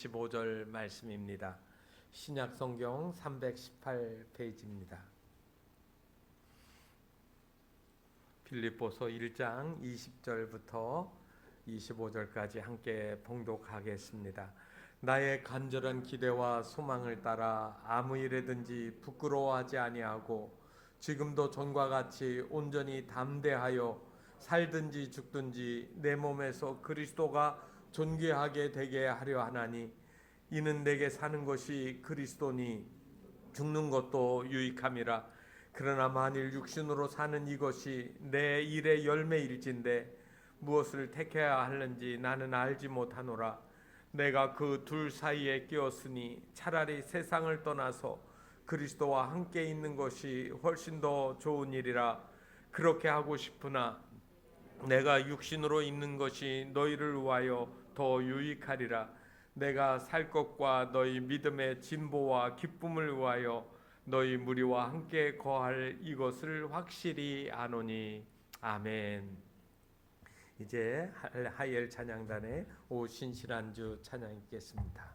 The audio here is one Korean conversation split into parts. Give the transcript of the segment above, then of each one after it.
15절 말씀입니다. 신약 성경 318페이지입니다. 빌립보서 1장 20절부터 25절까지 함께 봉독하겠습니다. 나의 간절한 기대와 소망을 따라 아무 일에든지 부끄러워하지 아니하고 지금도 전과 같이 온전히 담대하여 살든지 죽든지 내 몸에서 그리스도가 존귀하게 되게 하려 하나니 이는 내게 사는 것이 그리스도니 죽는 것도 유익함이라. 그러나 만일 육신으로 사는 이것이 내 일의 열매일진데 무엇을 택해야 하는지 나는 알지 못하노라. 내가 그 둘 사이에 끼었으니 차라리 세상을 떠나서 그리스도와 함께 있는 것이 훨씬 더 좋은 일이라. 그렇게 하고 싶으나 내가 육신으로 있는 것이 너희를 위하여 더 유익하리라. 내가 살 것과 너희 믿음의 진보와 기쁨을 위하여 너희 무리와 함께 거할 이것을 확실히 아노니. 아멘. 이제 하이엘 찬양단의 오 신실한 주 찬양 읽겠습니다.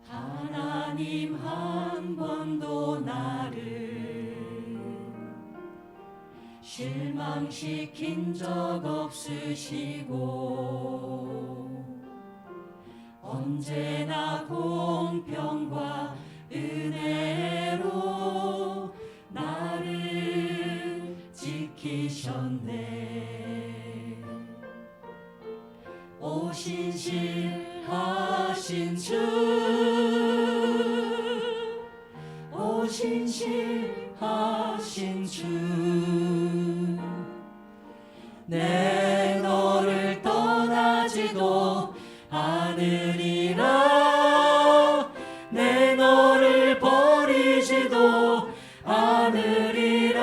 하나님 한 번도 나를 실망시킨 적 없으시고 언제나 공평과 은혜로 나를 지키셨네. 오 신실하신 주, 오 신실하신 주, 내 너를 떠나지도 않으리라. 내 너를 버리지도 않으리라.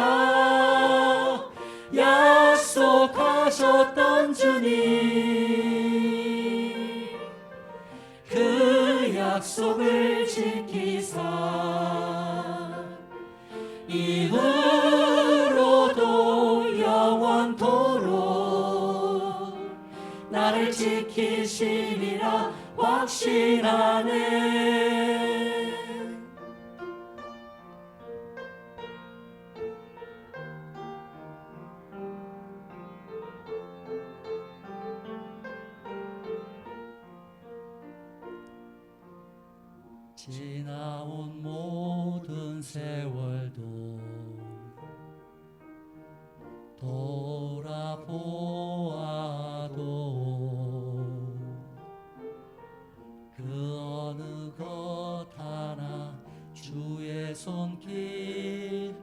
약속하셨던 주님, 그 약속을 지키사 이후로도 영원토록 나를 지키시리라 확신하네. 지나온 모든 세월도 돌아보아도 그 어느 것 하나 주의 손길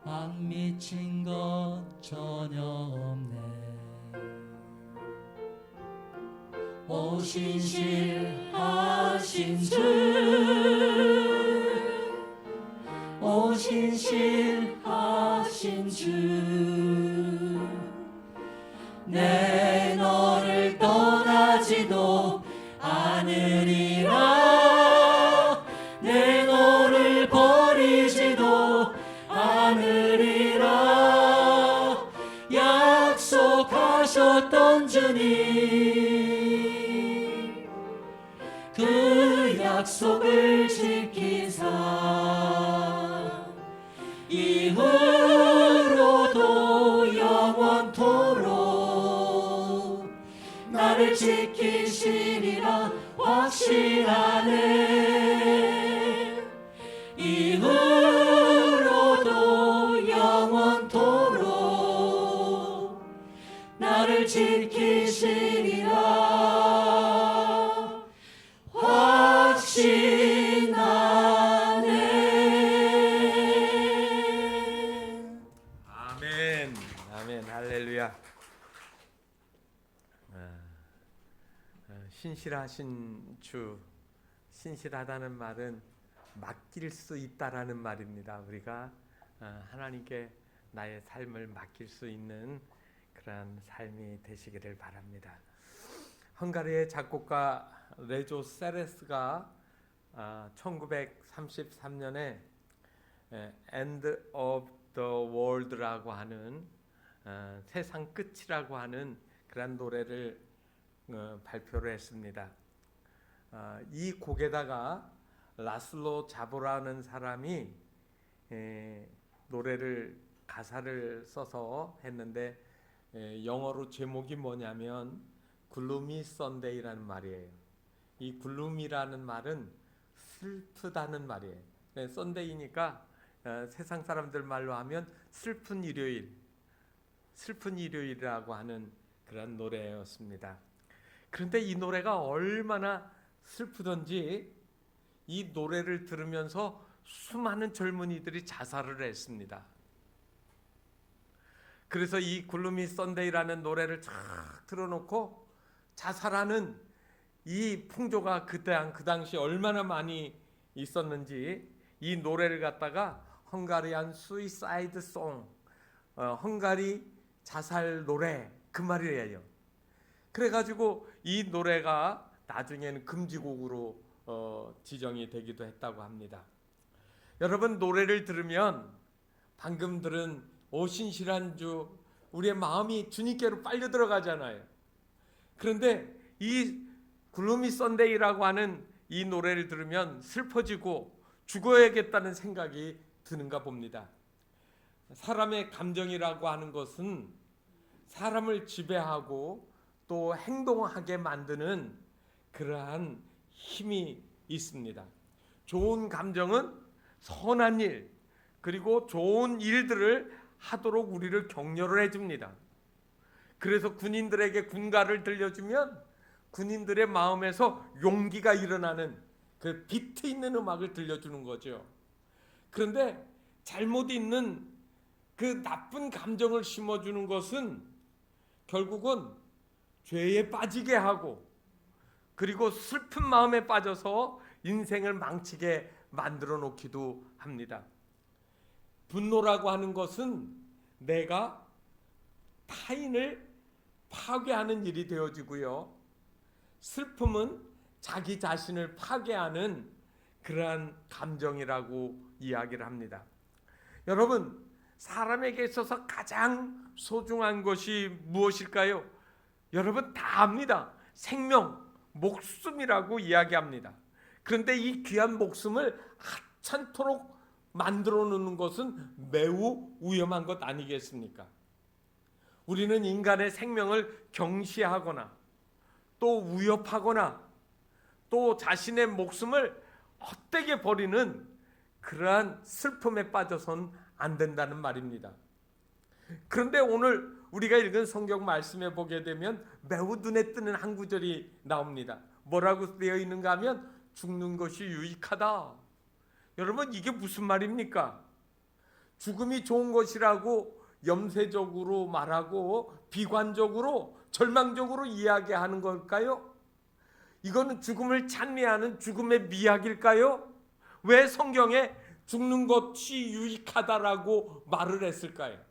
안 미친 것 전혀 없네. 오 신실하신 주, 오 신실하신 주, 내 너를 떠나지도 않으리라. 내 너를 버리지도 않으리라. 약속하셨던 주님, 그 약속을 지키사 이후로도 영원토록 나를 지키시리라 확실하네. 이후로도 영원토록 나를 지키시리라 확신하네. 아멘. 아멘, 아멘, 할렐루야. 신실하신 주, 신실하다는 말은 맡길 수 있다라는 말입니다. 우리가 하나님께 나의 삶을 맡길 수 있는 그러한 삶이 되시기를 바랍니다. 헝가리의 작곡가 레조 세레스가 1933년에 End of the World라고 하는 세상 끝이라고 하는 그런 노래를 발표를 했습니다. 이 곡에다가 라슬로 자보라는 사람이 노래를 가사를 써서 했는데 영어로 제목이 뭐냐면 글루미 선데이라는 말이에요. 이 글루미라는 말은 슬프다는 말이에요. 선데이니까 세상 사람들 말로 하면 슬픈 일요일이라고 하는 그런 노래였습니다. 그런데 이 노래가 얼마나 슬프던지 이 노래를 들으면서 수많은 젊은이들이 자살을 했습니다. 그래서 이 글루미 선데이라는 노래를 쫙 틀어놓고 자살하는 이 풍조가 그 당시 얼마나 많이 있었는지 이 노래를 갖다가 헝가리안 수이사이드 송, 헝가리 자살 노래 그 말이에요. 그래가지고 이 노래가 나중에는 금지곡으로 지정이 되기도 했다고 합니다. 여러분, 노래를 들으면 방금 들은 오 신실한 주, 우리의 마음이 주님께로 빨려 들어가잖아요. 그런데 이 글루미 선데이라고 하는 이 노래를 들으면 슬퍼지고 죽어야겠다는 생각이 드는가 봅니다. 사람의 감정이라고 하는 것은 사람을 지배하고 또 행동하게 만드는 그러한 힘이 있습니다. 좋은 감정은 선한 일, 그리고 좋은 일들을 하도록 우리를 격려를 해줍니다. 그래서 군인들에게 군가를 들려주면 군인들의 마음에서 용기가 일어나는 그 비트 있는 음악을 들려주는 거죠. 그런데 잘못 있는 그 나쁜 감정을 심어주는 것은 결국은 죄에 빠지게 하고 그리고 슬픈 마음에 빠져서 인생을 망치게 만들어 놓기도 합니다. 분노라고 하는 것은 내가 타인을 파괴하는 일이 되어지고요. 슬픔은 자기 자신을 파괴하는 그러한 감정이라고 이야기를 합니다. 여러분, 사람에게 있어서 가장 소중한 것이 무엇일까요? 여러분 다 압니다. 생명, 목숨이라고 이야기합니다. 그런데 이 귀한 목숨을 하찮도록 만들어 놓는 것은 매우 위험한 것 아니겠습니까? 우리는 인간의 생명을 경시하거나 또 위협하거나 또 자신의 목숨을 헛되게 버리는 그러한 슬픔에 빠져선 안 된다는 말입니다. 그런데 오늘 우리가 읽은 성경 말씀에 보게 되면 매우 눈에 띄는 한 구절이 나옵니다. 뭐라고 되어 있는가 하면 죽는 것이 유익하다. 여러분, 이게 무슨 말입니까? 죽음이 좋은 것이라고 염세적으로 말하고 비관적으로 절망적으로 이야기하는 걸까요? 이거는 죽음을 찬미하는 죽음의 미학일까요? 왜 성경에 죽는 것이 유익하다라고 말을 했을까요?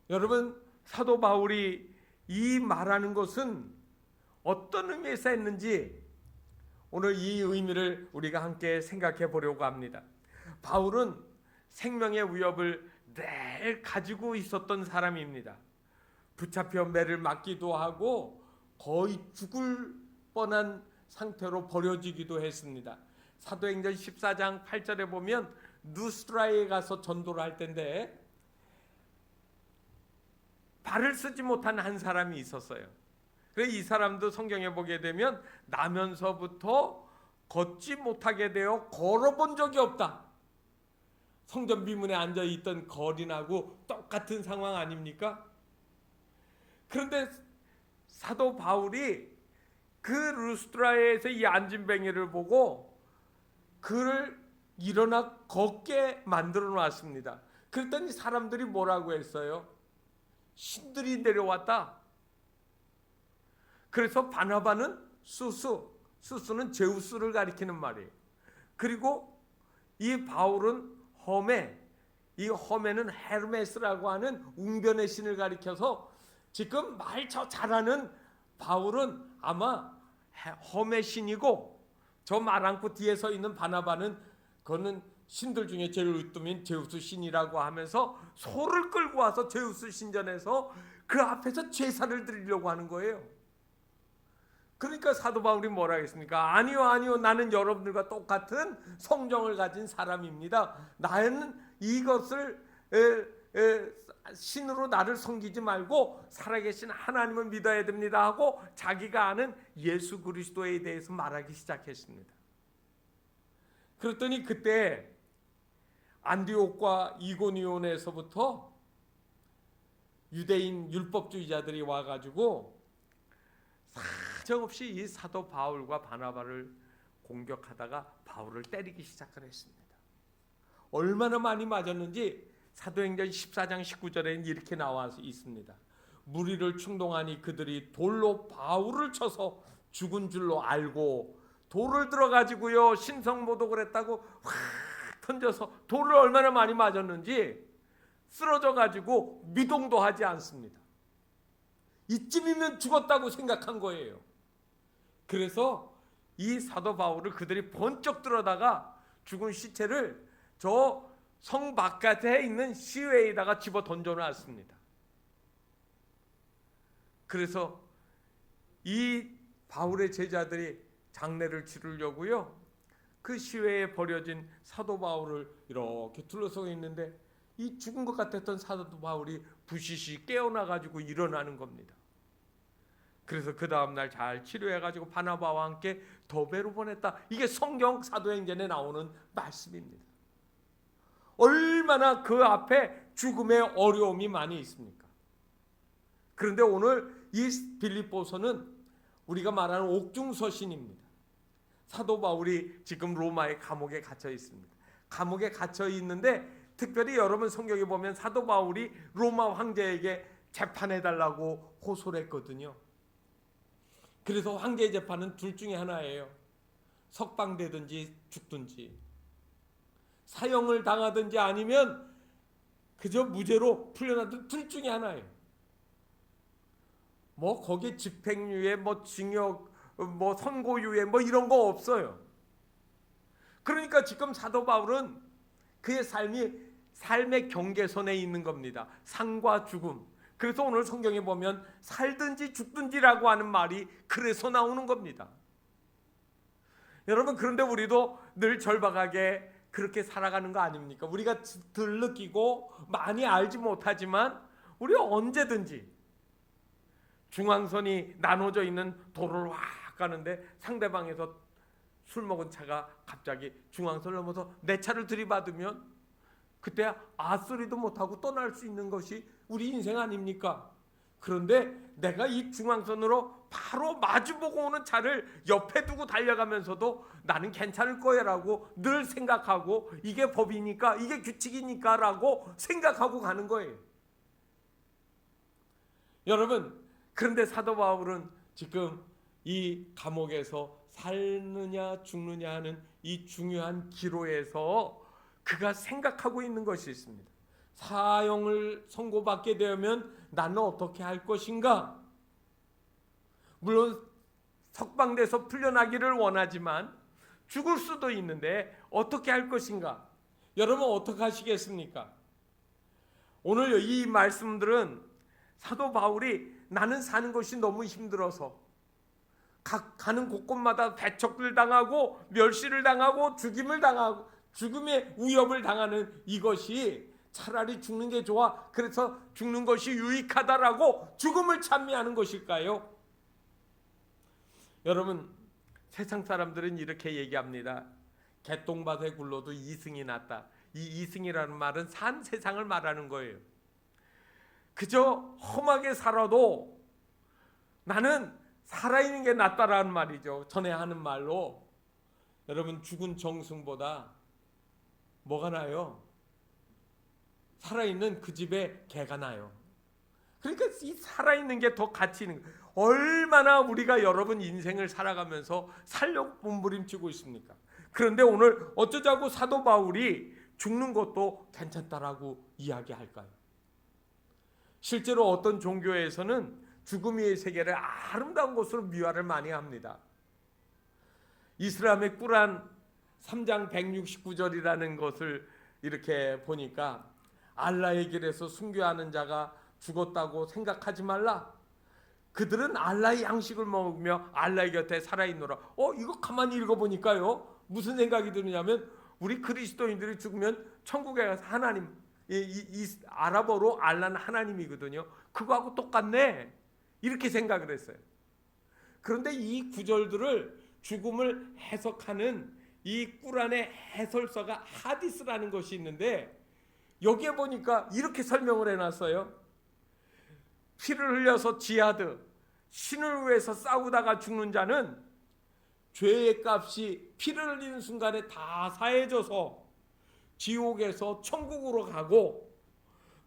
여러분, 사도 바울이 이 말하는 것은 어떤 의미에서 했는지 오늘 이 의미를 우리가 함께 생각해 보려고 합니다. 바울은 생명의 위협을 늘 가지고 있었던 사람입니다. 붙잡혀 매를 맞기도 하고 거의 죽을 뻔한 상태로 버려지기도 했습니다. 사도행전 14장 8절에 보면 누스트라에 가서 전도를 할 텐데 발을 쓰지 못한 한 사람이 있었어요. 그래서 이 사람도 성경에 보게 되면 나면서부터 걷지 못하게 되어 걸어본 적이 없다. 성전 비문에 앉아 있던 거린하고 똑같은 상황 아닙니까? 그런데 사도 바울이 그 루스트라에서 이 안진뱅이를 보고 그를 일어나 걷게 만들어 놨습니다. 그랬더니 사람들이 뭐라고 했어요? 신들이 내려왔다. 그래서 바나바는 수수는 제우스를 가리키는 말이에요. 그리고 이 바울은 허메, 이 허메는 헤르메스라고 하는 웅변의 신을 가리켜서 지금 말 잘하는 바울은 아마 허메 신이고, 저 말 않고 뒤에 서 있는 바나바는 그거는 신들 중에 제일 으뜸인 제우스 신이라고 하면서 소를 끌고 와서 제우스 신전에서 그 앞에서 제사를 드리려고 하는 거예요. 그러니까 사도 바울이 뭐라 했습니까? 아니요, 나는 여러분들과 똑같은 성정을 가진 사람입니다. 나는 이것을 신으로 나를 섬기지 말고 살아계신 하나님을 믿어야 됩니다 하고 자기가 아는 예수 그리스도에 대해서 말하기 시작했습니다. 그랬더니 그때 안디옥과 이고니온에서부터 유대인 율법주의자들이 와가지고 사정없이 이 사도 바울과 바나바를 공격하다가 바울을 때리기 시작을 했습니다. 얼마나 많이 맞았는지 사도행전 14장 19절에는 이렇게 나와 있습니다. 무리를 충동하니 그들이 돌로 바울을 쳐서 죽은 줄로 알고 돌을 들어가지고요 신성모독을 했다고 확 던져서 돌을 얼마나 많이 맞았는지 쓰러져 가지고 미동도 하지 않습니다. 이쯤이면 죽었다고 생각한 거예요. 그래서 이 사도 바울을 그들이 번쩍 들어다가 죽은 시체를 저 성 바깥에 있는 시외에다가 집어 던져놨습니다. 그래서 이 바울의 제자들이 장례를 치르려고요 그 시외에 버려진 사도 바울을 이렇게 둘러싸고 있는데 이 죽은 것 같았던 사도 바울이 부시시 깨어나가지고 일어나는 겁니다. 그래서 그 다음날 잘 치료해가지고 바나바와 함께 더베로 보냈다. 이게 성경 사도행전에 나오는 말씀입니다. 얼마나 그 앞에 죽음의 어려움이 많이 있습니까? 그런데 오늘 이 빌립보서는 우리가 말하는 옥중서신입니다. 사도 바울이 지금 로마의 감옥에 갇혀 있습니다. 감옥에 갇혀 있는데 특별히 여러분 성경에 보면 사도 바울이 로마 황제에게 재판해달라고 호소를 했거든요. 그래서 황제의 재판은 둘 중에 하나예요. 석방되든지 죽든지, 사형을 당하든지 아니면 그저 무죄로 풀려나든 둘 중에 하나예요. 뭐 거기에 집행유예, 뭐 징역, 뭐 선고유예 뭐 이런 거 없어요. 그러니까 지금 사도 바울은 그의 삶의 경계선에 있는 겁니다. 삶과 죽음. 그래서 오늘 성경에 보면 살든지 죽든지라고 하는 말이 그래서 나오는 겁니다. 여러분, 그런데 우리도 늘 절박하게 그렇게 살아가는 거 아닙니까? 우리가 덜 느끼고 많이 알지 못하지만 우리 언제든지 중앙선이 나눠져 있는 도로를 확 가는데 상대방에서 술 먹은 차가 갑자기 중앙선을 넘어서 내 차를 들이받으면 그때 아소리도 못하고 떠날 수 있는 것이 우리 인생 아닙니까? 그런데 내가 이 중앙선으로 바로 마주보고 오는 차를 옆에 두고 달려가면서도 나는 괜찮을 거야 라고 늘 생각하고 이게 법이니까 이게 규칙이니까 라고 생각하고 가는 거예요. 여러분, 그런데 사도 바울은 지금 이 감옥에서 살느냐 죽느냐 하는 이 중요한 기로에서 그가 생각하고 있는 것이 있습니다. 사형을 선고받게 되면 나는 어떻게 할 것인가? 물론 석방돼서 풀려나기를 원하지만 죽을 수도 있는데 어떻게 할 것인가? 여러분 어떻게 하시겠습니까? 오늘 이 말씀들은 사도 바울이 나는 사는 것이 너무 힘들어서 가는 곳곳마다 배척을 당하고 멸시를 당하고 죽임을 당하고 죽음의 위협을 당하는 이것이 차라리 죽는 게 좋아, 그래서 죽는 것이 유익하다라고 죽음을 찬미하는 것일까요? 여러분, 세상 사람들은 이렇게 얘기합니다. 개똥밭에 굴러도 이승이 낫다. 이 이승이라는 말은 산 세상을 말하는 거예요. 그저 험하게 살아도 나는 살아있는 게 낫다라는 말이죠. 전에 하는 말로. 여러분, 죽은 정승보다 뭐가 나요? 살아있는 그 집에 개가 나요. 그러니까 이 살아있는 게 더 가치 있는 거예요. 얼마나 우리가 여러분 인생을 살아가면서 살려고 몸부림치고 있습니까? 그런데 오늘 어쩌자고 사도 바울이 죽는 것도 괜찮다라고 이야기할까요? 실제로 어떤 종교에서는 죽음의 세계를 아름다운 것으로 미화를 많이 합니다. 이슬람의 꾸란 3장 169절이라는 것을 이렇게 보니까 알라의 길에서 순교하는 자가 죽었다고 생각하지 말라. 그들은 알라의 양식을 먹으며 알라의 곁에 살아있노라. 이거 가만히 읽어보니까요, 무슨 생각이 드느냐면 우리 그리스도인들이 죽으면 천국에 가서 하나님, 이 아랍어로 알라는 하나님이거든요. 그거하고 똑같네, 이렇게 생각을 했어요. 그런데 이 구절들을 죽음을 해석하는 이 꾸란의 해설서가 하디스라는 것이 있는데, 여기에 보니까 이렇게 설명을 해놨어요. 피를 흘려서 지하드, 신을 위해서 싸우다가 죽는 자는 죄의 값이 피를 흘리는 순간에 다 사해져서 지옥에서 천국으로 가고,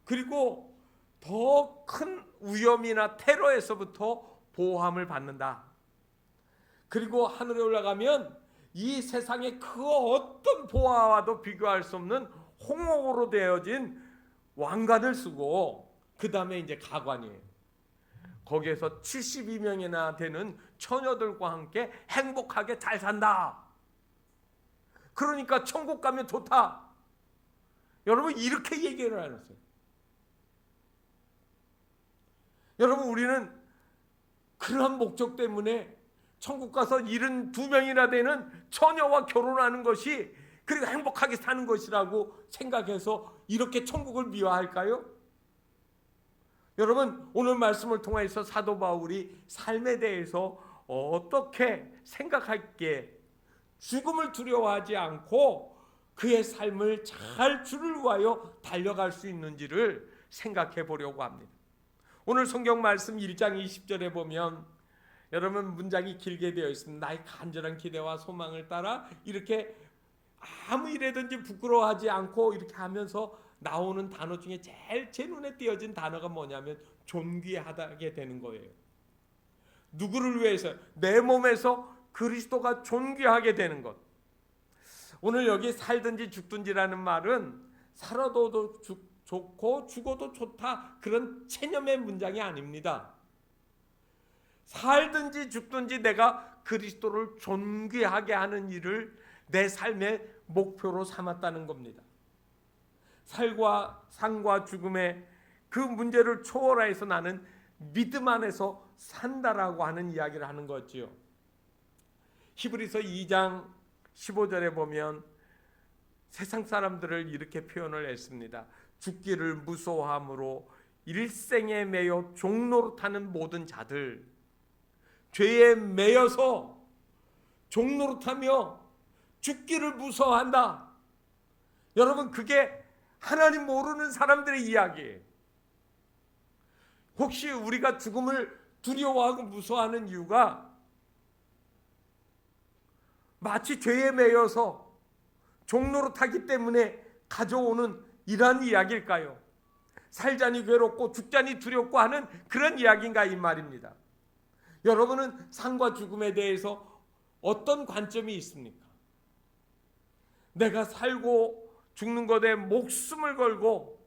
그리고 더 큰 위험이나 테러에서부터 보호함을 받는다. 그리고 하늘에 올라가면 이 세상의 그 어떤 보화와도 비교할 수 없는 홍옥으로 되어진 왕관을 쓰고, 그 다음에 이제 가관이에요. 거기에서 72명이나 되는 처녀들과 함께 행복하게 잘 산다. 그러니까 천국 가면 좋다. 여러분, 이렇게 얘기를 해놨어요. 여러분, 우리는 그러한 목적 때문에 천국 가서 72명이나 되는 처녀와 결혼하는 것이, 그리고 행복하게 사는 것이라고 생각해서 이렇게 천국을 미화할까요? 여러분, 오늘 말씀을 통해서 사도 바울이 삶에 대해서 어떻게 생각할게, 죽음을 두려워하지 않고 그의 삶을 잘 주를 위하여 달려갈 수 있는지를 생각해 보려고 합니다. 오늘 성경 말씀 1장 20절에 보면 여러분, 문장이 길게 되어 있습니다. 나의 간절한 기대와 소망을 따라, 이렇게 아무 일에든지 부끄러워하지 않고 이렇게 하면서 나오는 단어 중에 제일 제 눈에 띄어진 단어가 뭐냐면 존귀하게 되는 거예요. 누구를 위해서? 내 몸에서 그리스도가 존귀하게 되는 것. 오늘 여기 살든지 죽든지라는 말은 살아도 좋고 죽어도 좋다, 그런 체념의 문장이 아닙니다. 살든지 죽든지 내가 그리스도를 존귀하게 하는 일을 내 삶의 목표로 삼았다는 겁니다. 삶과 죽음의 그 문제를 초월해서 나는 믿음 안에서 산다라고 하는 이야기를 하는 거지요. 히브리서 2장 15절에 보면 세상 사람들을 이렇게 표현을 했습니다. 죽기를 무서워함으로 일생에 매여 종노릇하는 모든 자들, 죄에 매여서 종노릇하며 죽기를 무서워한다. 여러분, 그게 하나님 모르는 사람들의 이야기예요. 혹시 우리가 죽음을 두려워하고 무서워하는 이유가 마치 죄에 매여서 종노릇하기 때문에 가져오는 이러한 이야기일까요? 살자니 괴롭고 죽자니 두렵고 하는 그런 이야기인가, 이 말입니다. 여러분은 삶과 죽음에 대해서 어떤 관점이 있습니까? 내가 살고 죽는 것에 목숨을 걸고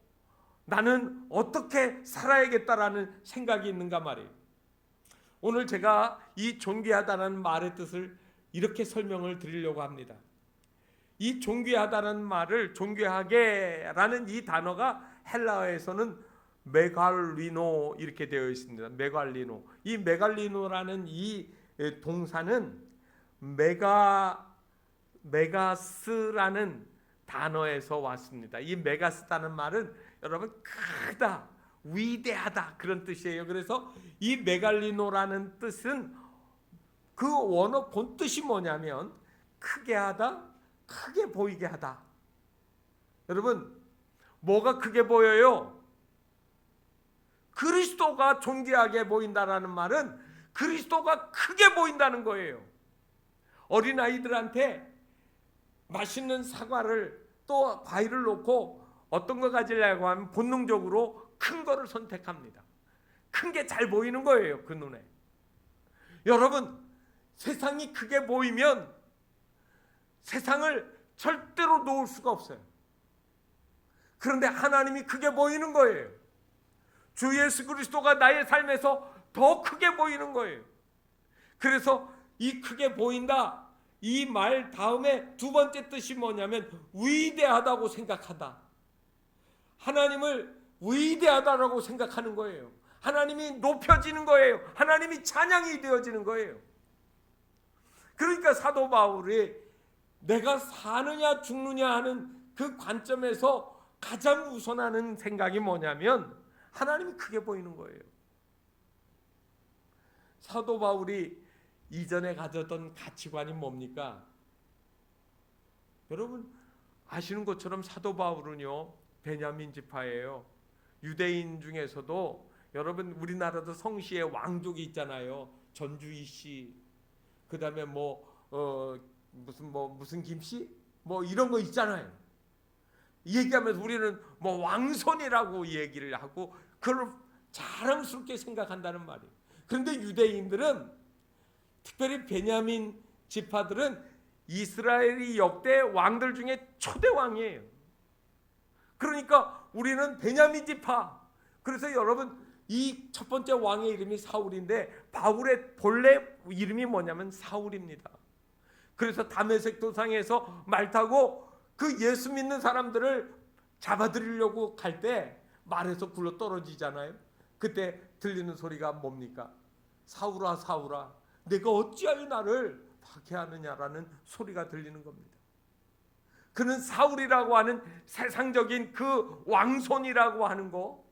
나는 어떻게 살아야겠다라는 생각이 있는가 말이에요. 오늘 제가 이 존귀하다는 말의 뜻을 이렇게 설명을 드리려고 합니다. 이 존귀하다는 말을, 존귀하게라는 이 단어가 헬라어에서는 메갈리노 이렇게 되어 있습니다. 메갈리노. 이 메갈리노라는 이 동사는 메가스라는 단어에서 왔습니다. 이 메가스라는 말은 여러분 크다, 위대하다 그런 뜻이에요. 그래서 이 메갈리노라는 뜻은 그 원어 본 뜻이 뭐냐면 크게 하다, 크게 보이게 하다. 여러분, 뭐가 크게 보여요? 그리스도가 존귀하게 보인다라는 말은 그리스도가 크게 보인다는 거예요. 어린아이들한테 맛있는 사과를 또 과일을 놓고 어떤 거 가지려고 하면 본능적으로 큰 거를 선택합니다. 큰 게 잘 보이는 거예요, 그 눈에. 여러분, 세상이 크게 보이면 세상을 절대로 놓을 수가 없어요. 그런데 하나님이 크게 보이는 거예요. 주 예수 그리스도가 나의 삶에서 더 크게 보이는 거예요. 그래서 이 크게 보인다, 이 말 다음에 두 번째 뜻이 뭐냐면 위대하다고 생각하다. 하나님을 위대하다라고 생각하는 거예요. 하나님이 높여지는 거예요. 하나님이 찬양이 되어지는 거예요. 그러니까 사도 바울이 내가 사느냐 죽느냐 하는 그 관점에서 가장 우선하는 생각이 뭐냐면 하나님이 크게 보이는 거예요. 사도 바울이 이전에 가졌던 가치관이 뭡니까? 여러분 아시는 것처럼 사도 바울은요 베냐민 지파예요. 유대인 중에서도 여러분 우리나라도 성씨에 왕족이 있잖아요. 전주이씨, 그 다음에 무슨 김씨, 이런 거 있잖아요. 얘기하면서 우리는 왕손이라고 얘기를 하고 그걸 자랑스럽게 생각한다는 말이에요. 그런데 유대인들은 특별히 베냐민 지파들은 이스라엘이 역대 왕들 중에 초대 왕이에요. 그러니까 우리는 베냐민 지파. 그래서 여러분 이 첫 번째 왕의 이름이 사울인데 바울의 본래 이름이 뭐냐면 사울입니다. 그래서 다메섹 도상에서 말 타고 그 예수 믿는 사람들을 잡아들이려고 갈 때 말에서 굴러 떨어지잖아요. 그때 들리는 소리가 뭡니까? 사울아 사울아 내가 어찌하여 나를 박해하느냐라는 소리가 들리는 겁니다. 그는 사울이라고 하는 세상적인 그 왕손이라고 하는 거,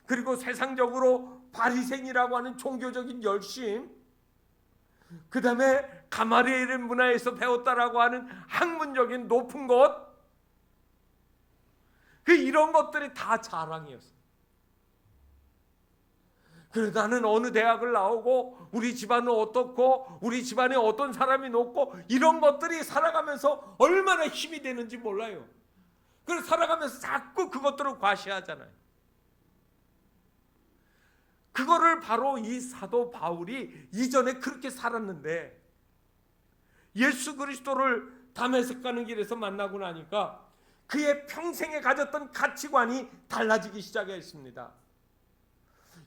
그리고 세상적으로 바리새인이라고 하는 종교적인 열심, 그 다음에 가마리엘 문화에서 배웠다라고 하는 학문적인 높은 것, 이런 것들이 다 자랑이었어요. 그래서 나는 어느 대학을 나오고 우리 집안은 어떻고 우리 집안에 어떤 사람이 높고 이런 것들이 살아가면서 얼마나 힘이 되는지 몰라요. 그래서 살아가면서 자꾸 그것들을 과시하잖아요. 그거를 바로 이 사도 바울이 이전에 그렇게 살았는데 예수 그리스도를 다메섹 가는 길에서 만나고 나니까 그의 평생에 가졌던 가치관이 달라지기 시작했습니다.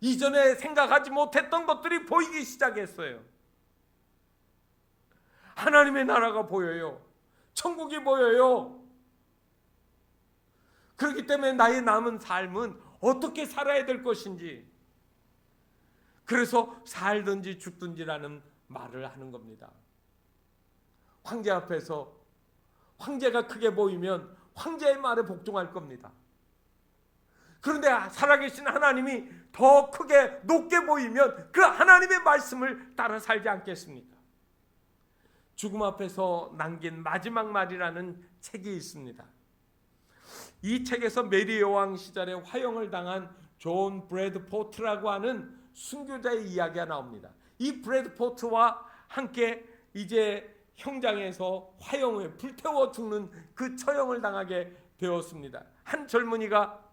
이전에 생각하지 못했던 것들이 보이기 시작했어요. 하나님의 나라가 보여요. 천국이 보여요. 그렇기 때문에 나의 남은 삶은 어떻게 살아야 될 것인지, 그래서 살든지 죽든지라는 말을 하는 겁니다. 황제 앞에서 황제가 크게 보이면 황제의 말에 복종할 겁니다. 그런데 살아계신 하나님이 더 크게 높게 보이면 그 하나님의 말씀을 따라 살지 않겠습니까? 죽음 앞에서 남긴 마지막 말이라는 책이 있습니다. 이 책에서 메리 여왕 시절에 화형을 당한 존 브래드포트라고 하는 순교자의 이야기가 나옵니다. 이 브래드포트와 함께 이제 형장에서 화형을 불태워 죽는 그 처형을 당하게 되었습니다. 한 젊은이가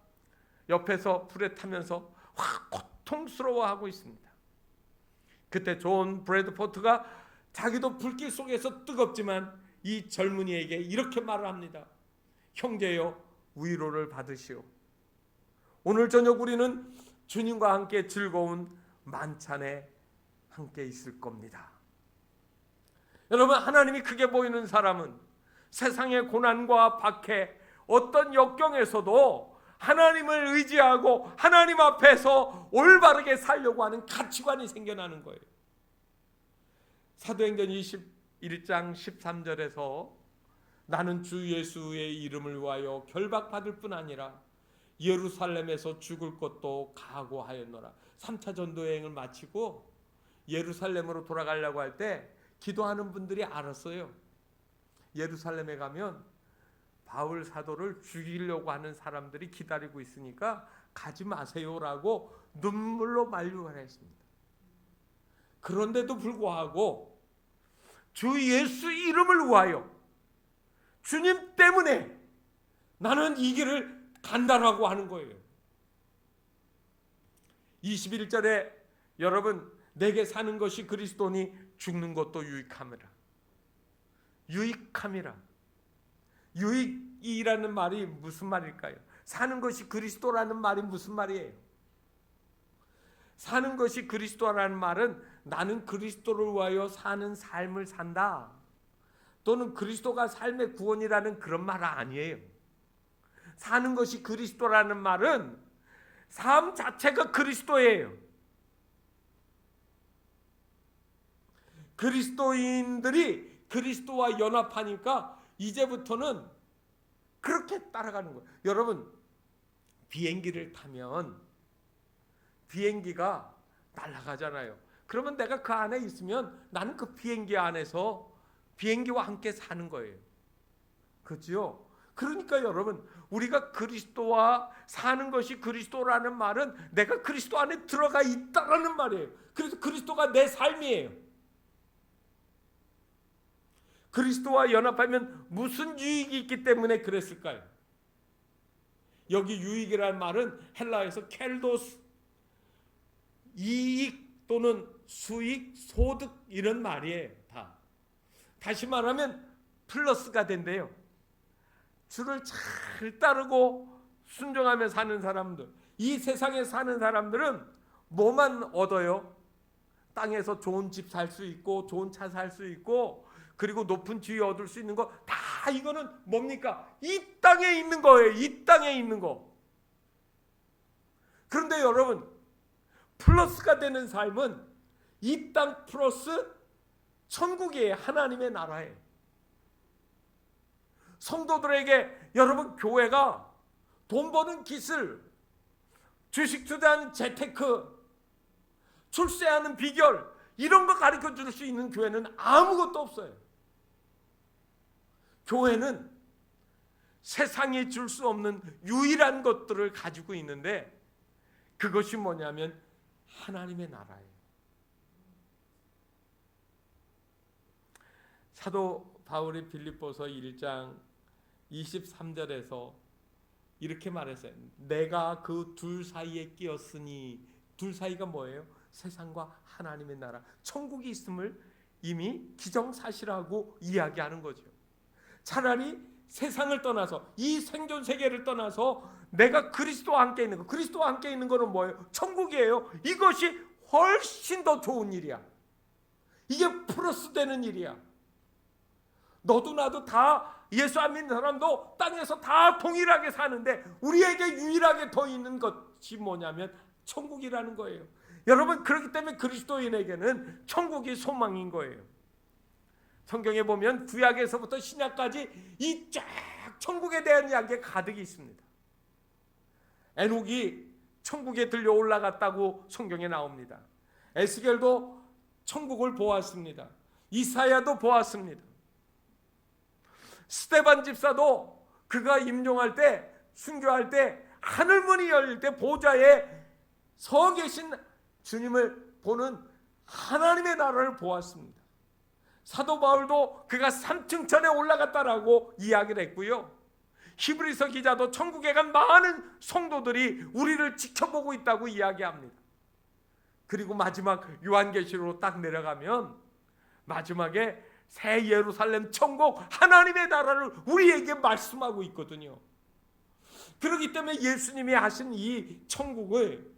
옆에서 불에 타면서 고통스러워하고 있습니다. 그때 존 브래드포트가 자기도 불길 속에서 뜨겁지만 이 젊은이에게 이렇게 말을 합니다. 형제여, 위로를 받으시오. 오늘 저녁 우리는 주님과 함께 즐거운 만찬에 함께 있을 겁니다. 여러분, 하나님이 크게 보이는 사람은 세상의 고난과 박해, 어떤 역경에서도 하나님을 의지하고 하나님 앞에서 올바르게 살려고 하는 가치관이 생겨나는 거예요. 사도행전 21장 13절에서 나는 주 예수의 이름을 위하여 결박받을 뿐 아니라 예루살렘에서 죽을 것도 각오하였노라. 3차 전도 여행을 마치고 예루살렘으로 돌아가려고 할 때 기도하는 분들이 알았어요. 예루살렘에 가면 바울 사도를 죽이려고 하는 사람들이 기다리고 있으니까 가지 마세요라고 눈물로 만류를 했습니다. 그런데도 불구하고 주 예수 이름을 위하여, 주님 때문에 나는 이 길을 간다라고 하는 거예요. 21절에 여러분 내게 사는 것이 그리스도니 죽는 것도 유익함이라. 유익함이라. 유익이라는 말이 무슨 말일까요? 사는 것이 그리스도라는 말이 무슨 말이에요? 사는 것이 그리스도라는 말은 나는 그리스도를 위하여 사는 삶을 산다, 또는 그리스도가 삶의 구원이라는 그런 말 아니에요. 사는 것이 그리스도라는 말은 삶 자체가 그리스도예요. 그리스도인들이 그리스도와 연합하니까 이제부터는 그렇게 따라가는 거예요. 여러분, 비행기를 타면 비행기가 날아가잖아요. 그러면 내가 그 안에 있으면 나는 그 비행기 안에서 비행기와 함께 사는 거예요. 그렇죠? 그러니까 여러분, 우리가 그리스도와 사는 것이 그리스도라는 말은 내가 그리스도 안에 들어가 있다라는 말이에요. 그래서 그리스도가 내 삶이에요. 그리스도와 연합하면 무슨 유익이 있기 때문에 그랬을까요? 여기 유익이라는 말은 헬라어에서 켈도스, 이익 또는 수익, 소득 이런 말이에요. 다시 말하면 플러스가 된대요. 주를 잘 따르고 순종하며 사는 사람들, 이 세상에 사는 사람들은 뭐만 얻어요? 땅에서 좋은 집 살 수 있고 좋은 차 살 수 있고 그리고 높은 지위 얻을 수 있는 거, 다 이거는 뭡니까? 이 땅에 있는 거예요. 이 땅에 있는 거. 그런데 여러분, 플러스가 되는 삶은 이 땅 플러스 천국이에요. 하나님의 나라예요. 성도들에게 여러분, 교회가 돈 버는 기술, 주식 투자하는 재테크, 출세하는 비결 이런 거 가르쳐 줄 수 있는 교회는 아무것도 없어요. 교회는 세상이 줄 수 없는 유일한 것들을 가지고 있는데 그것이 뭐냐면 하나님의 나라예요. 사도 바울이 빌립보서 1장 23절에서 이렇게 말했어요. 내가 그 둘 사이에 끼었으니, 둘 사이가 뭐예요? 세상과 하나님의 나라, 천국이 있음을 이미 기정사실하고 이야기하는 거죠. 차라리 세상을 떠나서, 이 생존 세계를 떠나서 내가 그리스도와 함께 있는 거, 그리스도와 함께 있는 거는 뭐예요? 천국이에요. 이것이 훨씬 더 좋은 일이야. 이게 플러스 되는 일이야. 너도 나도 다, 예수 안 믿는 사람도 땅에서 다 동일하게 사는데 우리에게 유일하게 더 있는 것이 뭐냐면 천국이라는 거예요. 여러분, 그렇기 때문에 그리스도인에게는 천국이 소망인 거예요. 성경에 보면 구약에서부터 신약까지 이 쫙 천국에 대한 이야기가 가득 있습니다. 에녹이 천국에 들려 올라갔다고 성경에 나옵니다. 에스겔도 천국을 보았습니다. 이사야도 보았습니다. 스데반 집사도 그가 임종할 때, 순교할 때 하늘문이 열릴 때 보좌에 서 계신 주님을 보는 하나님의 나라를 보았습니다. 사도 바울도 그가 3층 천에 올라갔다라고 이야기를 했고요. 히브리서 기자도 천국에 간 많은 성도들이 우리를 지켜보고 있다고 이야기합니다. 그리고 마지막 요한계시록으로 딱 내려가면 마지막에 새 예루살렘 천국, 하나님의 나라를 우리에게 말씀하고 있거든요. 그렇기 때문에 예수님이 하신 이 천국을,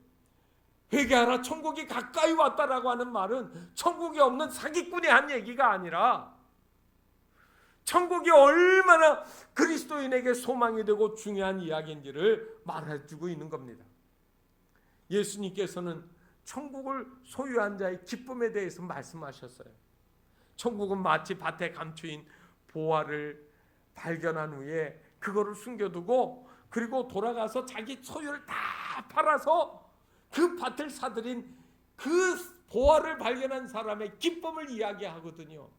회개하라 천국이 가까이 왔다라고 하는 말은 천국이 없는 사기꾼이 한 얘기가 아니라 천국이 얼마나 그리스도인에게 소망이 되고 중요한 이야기인지를 말해주고 있는 겁니다. 예수님께서는 천국을 소유한 자의 기쁨에 대해서 말씀하셨어요. 천국은 마치 밭에 감추인 보화를 발견한 후에 그거를 숨겨두고 그리고 돌아가서 자기 소유를 다 팔아서 그 밭을 사들인 그 보화를 발견한 사람의 기쁨을 이야기하거든요.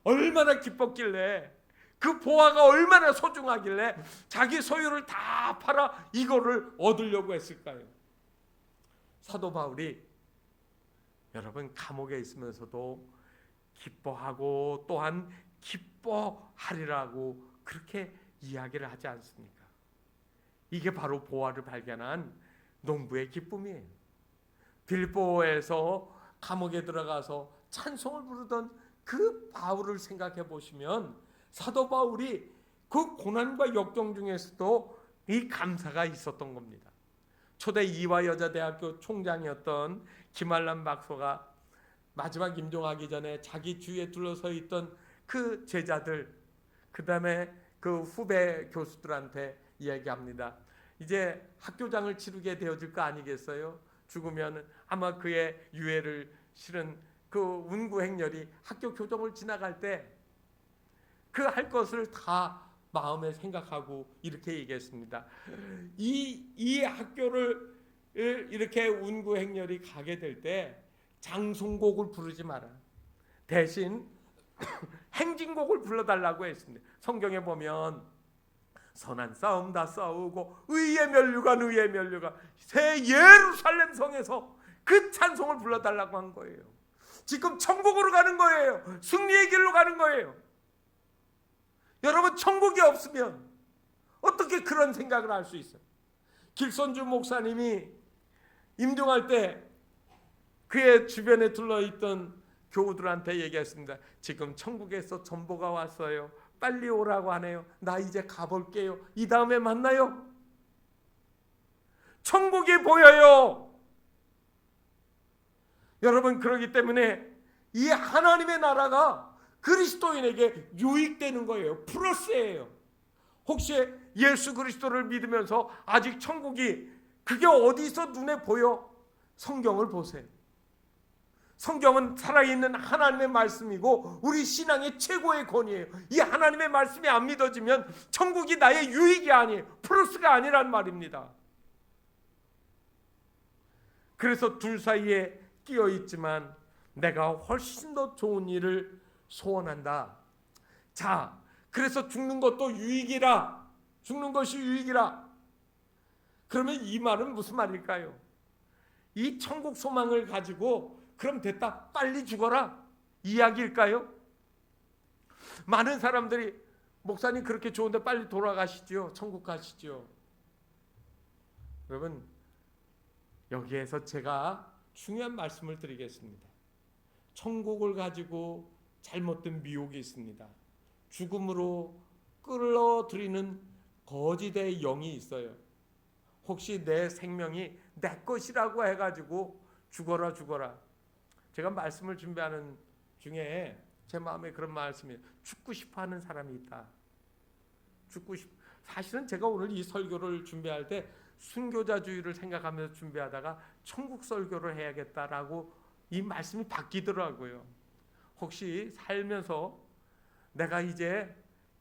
얼마나 기뻤길래, 그 보화가 얼마나 소중하길래 자기 소유를 다 팔아 이거를 얻으려고 했을까요? 사도 바울이 여러분, 감옥에 있으면서도 기뻐하고 또한 기뻐하리라고 그렇게 이야기를 하지 않습니까? 이게 바로 보화를 발견한 농부의 기쁨이에요. 빌보에서 감옥에 들어가서 찬송을 부르던 그 바울을 생각해 보시면 사도 바울이 그 고난과 역경 중에서도 이 감사가 있었던 겁니다. 초대 이화여자대학교 총장이었던 김한란 박사가 마지막 임종하기 전에 자기 주위에 둘러서 있던 그 제자들, 그 다음에 그 후배 교수들한테 이야기합니다. 이제 학교장을 치르게 되어질 거 아니겠어요? 죽으면 아마 그의 유해를 실은 그 운구행렬이 학교 교정을 지나갈 때 그 할 것을 다 마음에 생각하고 이렇게 얘기했습니다. 이 학교를 이렇게 운구행렬이 가게 될 때 장송곡을 부르지 마라. 대신 행진곡을 불러달라고 했습니다. 성경에 보면 선한 싸움 다 싸우고 의의 면류관 새 예루살렘 성에서 그 찬송을 불러달라고 한 거예요. 지금 천국으로 가는 거예요. 승리의 길로 가는 거예요. 여러분, 천국이 없으면 어떻게 그런 생각을 할 수 있어요? 길손주 목사님이 임종할 때 그의 주변에 둘러있던 교우들한테 얘기했습니다. 지금 천국에서 전보가 왔어요. 빨리 오라고 하네요. 나 이제 가볼게요. 이 다음에 만나요. 천국이 보여요. 여러분, 그렇기 때문에 이 하나님의 나라가 그리스도인에게 유익되는 거예요. 플러스예요. 혹시 예수 그리스도를 믿으면서 아직 천국이 그게 어디서 눈에 보여? 성경을 보세요. 성경은 살아있는 하나님의 말씀이고 우리 신앙의 최고의 권위예요. 이 하나님의 말씀이 안 믿어지면 천국이 나의 유익이 아니에요. 플러스가 아니란 말입니다. 그래서 둘 사이에 끼어 있지만 내가 훨씬 더 좋은 일을 소원한다. 자, 그래서 죽는 것도 유익이라. 죽는 것이 유익이라. 그러면 이 말은 무슨 말일까요? 이 천국 소망을 가지고 그럼 됐다, 빨리 죽어라 이야기일까요? 많은 사람들이 목사님 그렇게 좋은데 빨리 돌아가시죠. 천국 가시죠. 여러분, 여기에서 제가 중요한 말씀을 드리겠습니다. 천국을 가지고 잘못된 미혹이 있습니다. 죽음으로 끌어들이는 거짓의 영이 있어요. 혹시 내 생명이 내 것이라고 해가지고 죽어라. 제가 말씀을 준비하는 중에 제 마음에 그런 말씀이, 죽고 싶어하는 사람이 있다. 사실은 제가 오늘 이 설교를 준비할 때 순교자주의를 생각하면서 준비하다가 천국 설교를 해야겠다라고 이 말씀이 바뀌더라고요. 혹시 살면서 내가 이제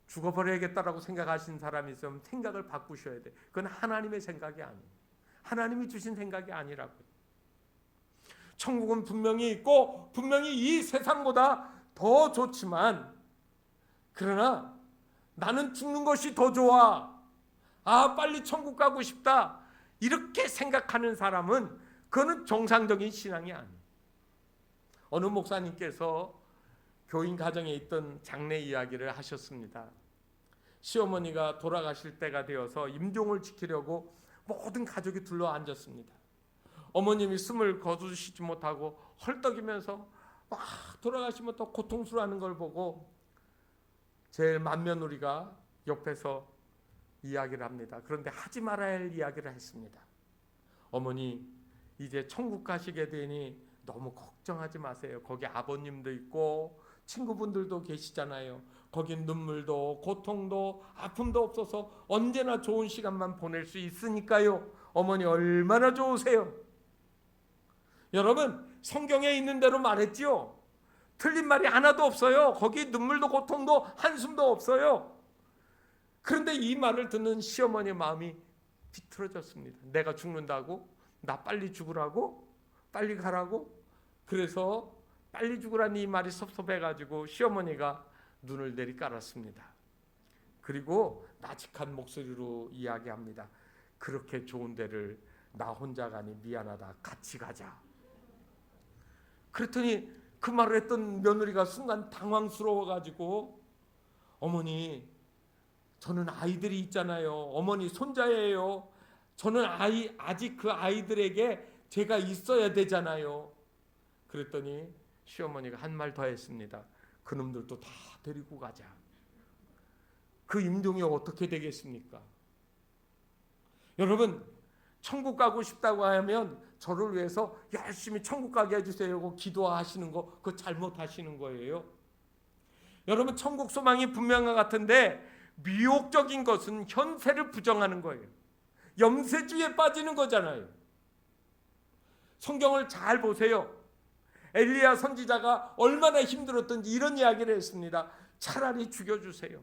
죽어버려야겠다라고 생각하시는 사람이 있으면 생각을 바꾸셔야 돼. 그건 하나님의 생각이 아니에요. 하나님이 주신 생각이 아니라고요. 천국은 분명히 있고 분명히 이 세상보다 더 좋지만, 그러나 나는 죽는 것이 더 좋아. 빨리 천국 가고 싶다. 이렇게 생각하는 사람은 그거는 정상적인 신앙이 아니에요. 어느 목사님께서 교인 가정에 있던 장례 이야기를 하셨습니다. 시어머니가 돌아가실 때가 되어서 임종을 지키려고 모든 가족이 둘러 앉았습니다. 어머님이 숨을 거두시지 못하고 헐떡이면서 막 돌아가시면 더 고통스러워하는 걸 보고 제일 맏며느리가 옆에서 이야기를 합니다. 그런데 하지 말아야 할 이야기를 했습니다. 어머니, 이제 천국 가시게 되니 너무 걱정하지 마세요. 거기 아버님도 있고 친구분들도 계시잖아요. 거긴 눈물도 고통도 아픔도 없어서 언제나 좋은 시간만 보낼 수 있으니까요. 어머니 얼마나 좋으세요. 여러분, 성경에 있는 대로 말했지요. 틀린 말이 하나도 없어요. 거기 눈물도 고통도 한숨도 없어요. 그런데 이 말을 듣는 시어머니의 마음이 비틀어졌습니다. 내가 죽는다고? 나 빨리 죽으라고? 빨리 가라고? 그래서 빨리 죽으라니 이 말이 섭섭해가지고 시어머니가 눈을 내리깔았습니다. 그리고 나직한 목소리로 이야기합니다. 그렇게 좋은 데를 나 혼자 가니 미안하다. 같이 가자. 그랬더니 그 말을 했던 며느리가 순간 당황스러워가지고, 어머니 저는 아이들이 있잖아요. 어머니 손자예요. 저는 아직 그 아이들에게 제가 있어야 되잖아요. 그랬더니 시어머니가 한 말 더 했습니다. 그놈들도 다 데리고 가자. 그 임종이 어떻게 되겠습니까? 여러분, 천국 가고 싶다고 하면 저를 위해서 열심히 천국 가게 해주세요. 기도하시는 거 그거 잘못하시는 거예요. 여러분, 천국 소망이 분명한 것 같은데 미혹적인 것은 현세를 부정하는 거예요. 염세주의에 빠지는 거잖아요. 성경을 잘 보세요. 엘리야 선지자가 얼마나 힘들었던지 이런 이야기를 했습니다. 차라리 죽여주세요.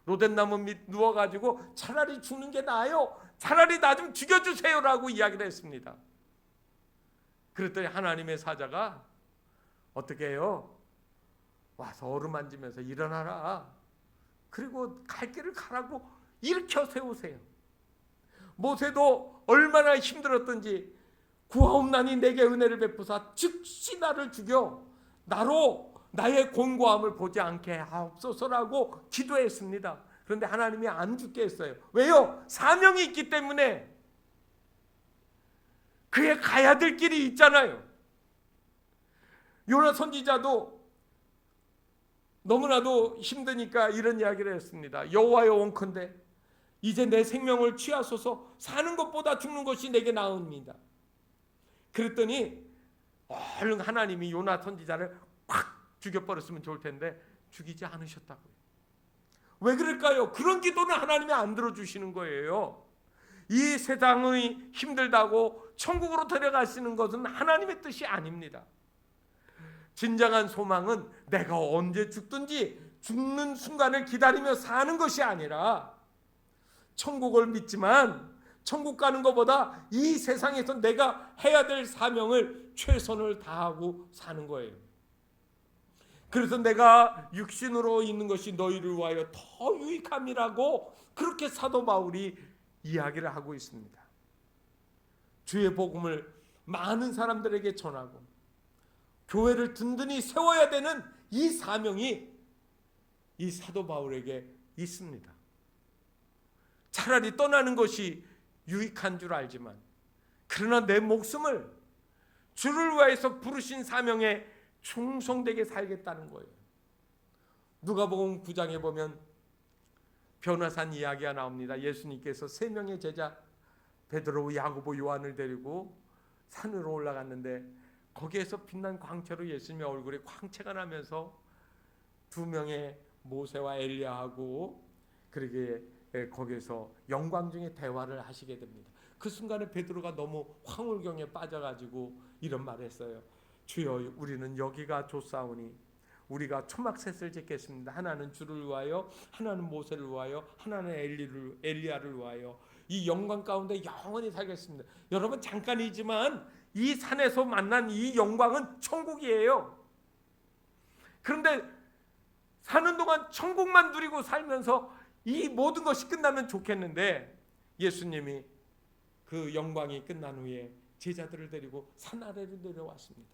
로덴나무 밑 누워가지고 차라리 죽는 게 나아요. 차라리 나 좀 죽여주세요라고 이야기를 했습니다. 그랬더니 하나님의 사자가 어떻게 해요? 와서 어루만지면서 일어나라. 그리고 갈 길을 가라고 일으켜 세우세요. 모세도 얼마나 힘들었던지 구하옵나니 내게 은혜를 베푸사 즉시 나를 죽여 나로 나의 곤고함을 보지 않게 하옵소서라고 기도했습니다. 그런데 하나님이 안 죽게 했어요. 왜요? 사명이 있기 때문에. 그의 가야 될 길이 있잖아요. 요나 선지자도 너무나도 힘드니까 이런 이야기를 했습니다. 여호와여 원컨대 이제 내 생명을 취하소서. 사는 것보다 죽는 것이 내게 나옵니다. 그랬더니 얼른 하나님이 요나 선지자를 확 죽여버렸으면 좋을 텐데 죽이지 않으셨다고요. 왜 그럴까요? 그런 기도는 하나님이 안 들어주시는 거예요. 이 세상이 힘들다고 천국으로 데려가시는 것은 하나님의 뜻이 아닙니다. 진정한 소망은 내가 언제 죽든지 죽는 순간을 기다리며 사는 것이 아니라 천국을 믿지만 천국 가는 것보다 이 세상에서 내가 해야 될 사명을 최선을 다하고 사는 거예요. 그래서 내가 육신으로 있는 것이 너희를 위하여 더 유익함이라고 그렇게 사도 바울이 이야기를 하고 있습니다. 주의 복음을 많은 사람들에게 전하고 교회를 든든히 세워야 되는 이 사명이 이 사도 바울에게 있습니다. 차라리 떠나는 것이 유익한 줄 알지만 그러나 내 목숨을 주를 위해서 부르신 사명에 충성되게 살겠다는 거예요. 누가복음 9장에 보면 변화산 이야기가 나옵니다. 예수님께서 세 명의 제자 베드로, 야고보, 요한을 데리고 산으로 올라갔는데 거기에서 빛난 광채로 예수님의 얼굴에 광채가 나면서 두 명의 모세와 엘리야하고 그러게 거기에서 영광 중에 대화를 하시게 됩니다. 그 순간에 베드로가 너무 황홀경에 빠져가지고 이런 말을 했어요. 주여, 우리는 여기가 좋사오니 우리가 초막셋을 짓겠습니다. 하나는 주를 위하여, 하나는 모세를 위하여, 하나는 엘리야를 위하여 이 영광 가운데 영원히 살겠습니다. 여러분, 잠깐이지만 이 산에서 만난 이 영광은 천국이에요. 그런데 사는 동안 천국만 누리고 살면서 이 모든 것이 끝나면 좋겠는데 예수님이 그 영광이 끝난 후에 제자들을 데리고 산 아래로 내려왔습니다.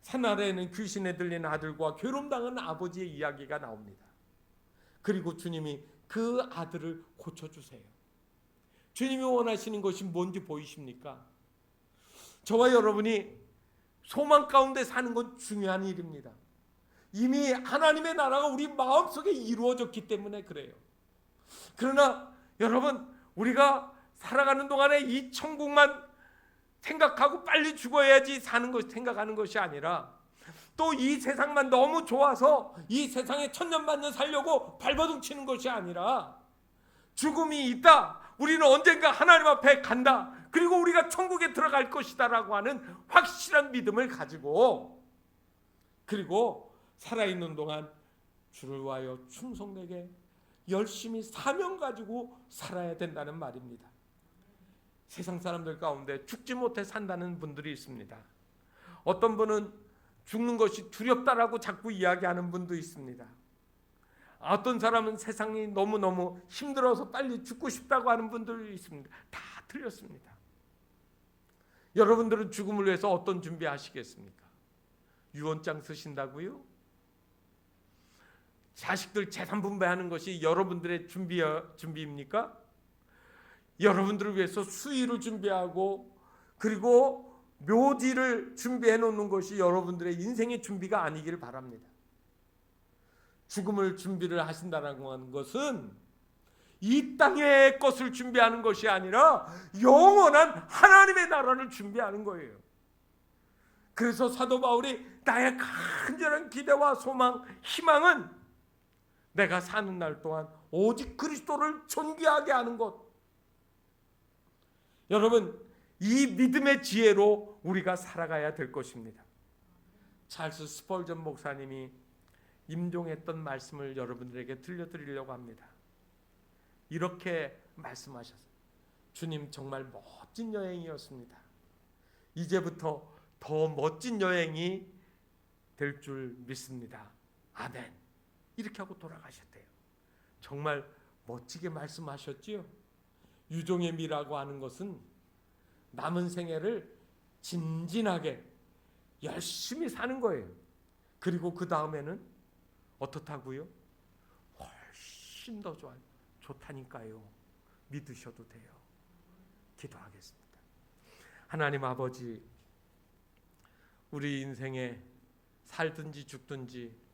산 아래에는 귀신에 들린 아들과 괴롭당한 아버지의 이야기가 나옵니다. 그리고 주님이 그 아들을 고쳐주세요. 주님이 원하시는 것이 뭔지 보이십니까? 저와 여러분이 소망 가운데 사는 건 중요한 일입니다. 이미 하나님의 나라가 우리 마음속에 이루어졌기 때문에 그래요. 그러나 여러분, 우리가 살아가는 동안에 이 천국만 생각하고 빨리 죽어야지 사는 것 생각하는 것이 아니라 또 이 세상만 너무 좋아서 이 세상에 천년만년 살려고 발버둥 치는 것이 아니라 죽음이 있다. 우리는 언젠가 하나님 앞에 간다. 그리고 우리가 천국에 들어갈 것이다라고 하는 확실한 믿음을 가지고 그리고 살아있는 동안 주를 위하여 충성되게 열심히 사명 가지고 살아야 된다는 말입니다. 세상 사람들 가운데 죽지 못해 산다는 분들이 있습니다. 어떤 분은 죽는 것이 두렵다라고 자꾸 이야기하는 분도 있습니다. 어떤 사람은 세상이 너무너무 힘들어서 빨리 죽고 싶다고 하는 분들이 있습니다. 다 틀렸습니다. 여러분들은 죽음을 위해서 어떤 준비하시겠습니까? 유언장 쓰신다고요? 자식들 재산 분배하는 것이 여러분들의 준비입니까? 여러분들을 위해서 수의를 준비하고 그리고 묘지를 준비해 놓는 것이 여러분들의 인생의 준비가 아니기를 바랍니다. 죽음을 준비를 하신다는 것은 이 땅의 것을 준비하는 것이 아니라 영원한 하나님의 나라를 준비하는 거예요. 그래서 사도 바울이 나의 간절한 기대와 소망, 희망은 내가 사는 날 동안 오직 그리스도를 존귀하게 하는 것. 여러분, 이 믿음의 지혜로 우리가 살아가야 될 것입니다. 찰스 스펄전 목사님이 임종했던 말씀을 여러분들에게 들려드리려고 합니다. 이렇게 말씀하셨어요. 주님 정말 멋진 여행이었습니다. 이제부터 더 멋진 여행이 될 줄 믿습니다. 아멘. 이렇게 하고 돌아가셨대요. 정말 멋지게 말씀하셨지요. 유종의 미라고 하는 것은 남은 생애를 진진하게 열심히 사는 거예요. 그리고 그 다음에는 어떻다고요? 훨씬 더 좋다니까요. 믿으셔도 돼요. 기도하겠습니다. 하나님 아버지, 우리 인생에 살든지 죽든지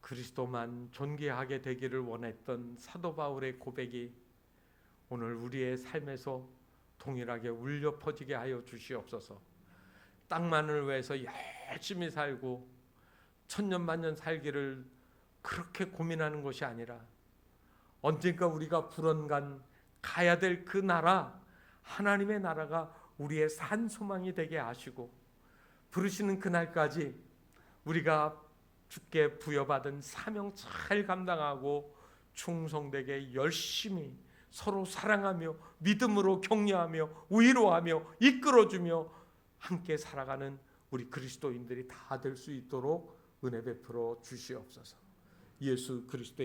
그리스도만 존귀하게 되기를 원했던 사도 바울의 고백이 오늘 우리의 삶에서 동일하게 울려 퍼지게 하여 주시옵소서. 땅만을 위해서 열심히 살고 천년만년 살기를 그렇게 고민하는 것이 아니라 언젠가 우리가 불언간 가야 될 그 나라, 하나님의 나라가 우리의 산 소망이 되게 하시고 부르시는 그날까지 우리가 주께 부여받은 사명 잘 감당하고 충성되게 열심히 서로 사랑하며 믿음으로 격려하며 위로하며 이끌어주며 함께 살아가는 우리 그리스도인들이 다 될 수 있도록 은혜 베풀어 주시옵소서. 예수 그리스도의